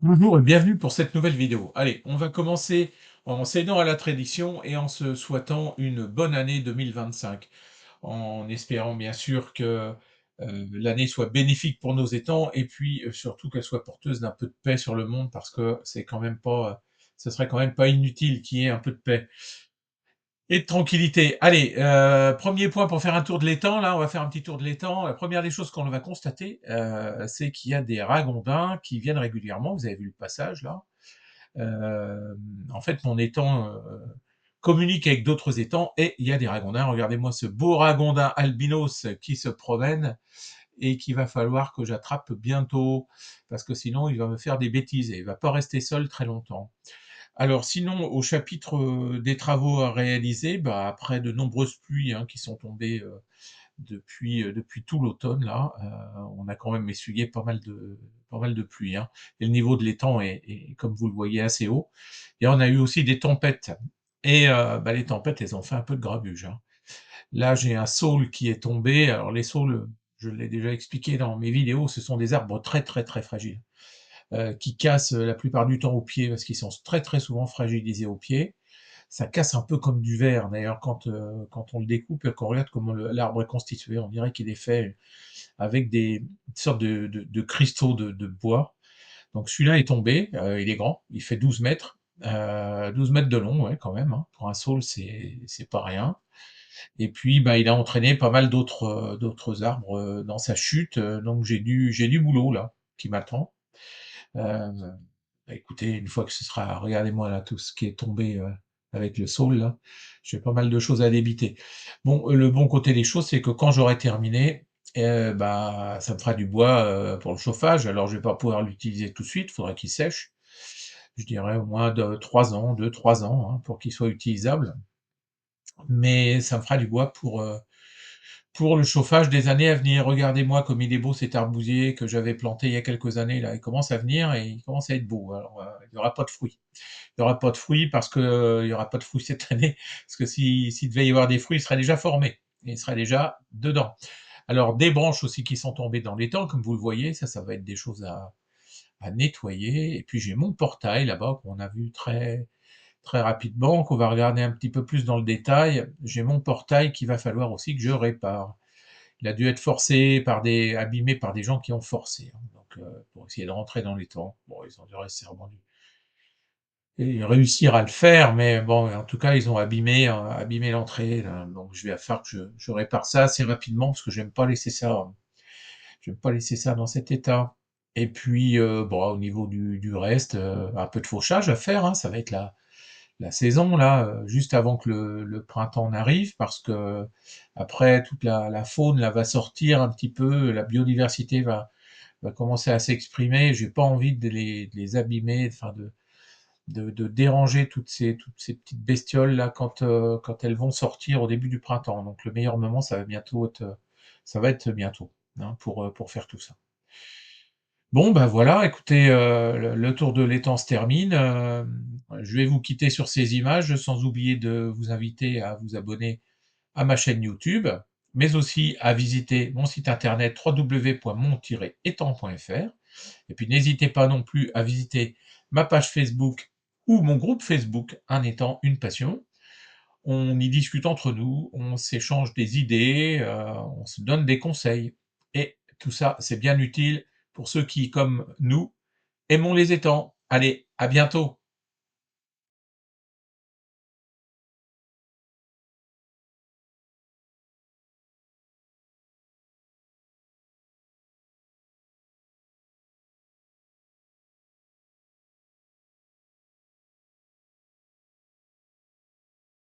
Bonjour et bienvenue pour cette nouvelle vidéo. Allez, on va commencer en s'aidant à la tradition et en se souhaitant une bonne année 2025, en espérant bien sûr que l'année soit bénéfique pour nos étangs et puis surtout qu'elle soit porteuse d'un peu de paix sur le monde parce que c'est quand même pas, ce serait quand même pas inutile qu'il y ait un peu de paix et de tranquillité. Allez, 1er point pour faire un tour de l'étang, là, on va faire un petit tour de l'étang. La première des choses qu'on va constater, c'est qu'il y a des ragondins qui viennent régulièrement. Vous avez vu le passage là. En fait, mon étang communique avec d'autres étangs et il y a des ragondins. Regardez-moi ce beau ragondin albinos qui se promène et qu'il va falloir que j'attrape bientôt parce que sinon il va me faire des bêtises et il va pas rester seul très longtemps. Alors sinon, au chapitre des travaux à réaliser, bah, après de nombreuses pluies qui sont tombées depuis tout l'automne là, on a quand même essuyé pas mal de pluie, hein, et le niveau de l'étang est, comme vous le voyez, assez haut. Et on a eu aussi des tempêtes et bah, les tempêtes, elles ont fait un peu de grabuge, hein. Là, j'ai un saule qui est tombé. Alors les saules, je l'ai déjà expliqué dans mes vidéos, ce sont des arbres très, très, très fragiles, qui cassent la plupart du temps aux pieds parce qu'ils sont très, très souvent fragilisés aux pieds. Ça casse un peu comme du verre d'ailleurs quand on le découpe et qu'on regarde comment l'arbre est constitué, on dirait qu'il est fait avec des sortes de cristaux de bois. Donc celui-là est tombé, il est grand, il fait 12 mètres, 12 mètres de long, ouais, quand même, hein. Pour un saule, c'est pas rien. Et puis, bah, il a entraîné pas mal d'autres arbres dans sa chute, donc j'ai du boulot là qui m'attend. Euh, Bah, écoutez, une fois que ce sera, regardez-moi là tout ce qui est tombé avec le saule là, j'ai pas mal de choses à débiter. Bon, le bon côté des choses, c'est que quand j'aurai terminé, bah, ça me fera du bois pour le chauffage. Alors, je vais pas pouvoir l'utiliser tout de suite, il faudra qu'il sèche. Je dirais au moins de 3 ans, 2, 3 ans, hein, pour qu'il soit utilisable. Mais ça me fera du bois pour le chauffage des années à venir. Regardez-moi comme il est beau cet arbousier que j'avais planté il y a quelques années là. Il commence à venir et il commence à être beau. Alors, il n'y aura pas de fruits. Il y aura pas de fruits parce que, il y aura pas de fruits cette année, parce que s'il devait y avoir des fruits, ils seraient déjà formés et ils seraient déjà dedans. Alors des branches aussi qui sont tombées dans l'étang, comme vous le voyez, ça va être des choses à nettoyer. Et puis j'ai mon portail là-bas qu'on a vu très très rapidement, qu'on va regarder un petit peu plus dans le détail. J'ai mon portail qu'il va falloir aussi que je répare. Il a dû être forcé par abîmé par des gens qui ont forcé, hein, donc pour essayer de rentrer dans l'étang. Bon, ils ont dû sûrement dû et réussir à le faire, mais bon, en tout cas, ils ont abîmé l'entrée, là. Donc je vais faire que je répare ça assez rapidement parce que j'aime pas laisser ça dans cet état. Et puis, bon, au niveau du reste, un peu de fauchage à faire, hein, ça va être la saison là, juste avant que le printemps n'arrive, parce que après toute la faune là va sortir un petit peu, la biodiversité va commencer à s'exprimer. J'ai pas envie de les abîmer, enfin de déranger toutes ces petites bestioles là quand elles vont sortir au début du printemps. Donc le meilleur moment, ça va être bientôt, hein, pour faire tout ça. Bon, bah voilà, écoutez, le tour de l'étang se termine. Je vais vous quitter sur ces images, sans oublier de vous inviter à vous abonner à ma chaîne YouTube, mais aussi à visiter mon site internet www.mon-étang.fr. Et puis n'hésitez pas non plus à visiter ma page Facebook ou mon groupe Facebook Un étang, une passion. On y discute entre nous, on s'échange des idées, on se donne des conseils. Et tout ça, c'est bien utile pour ceux qui, comme nous, aimons les étangs. Allez, à bientôt!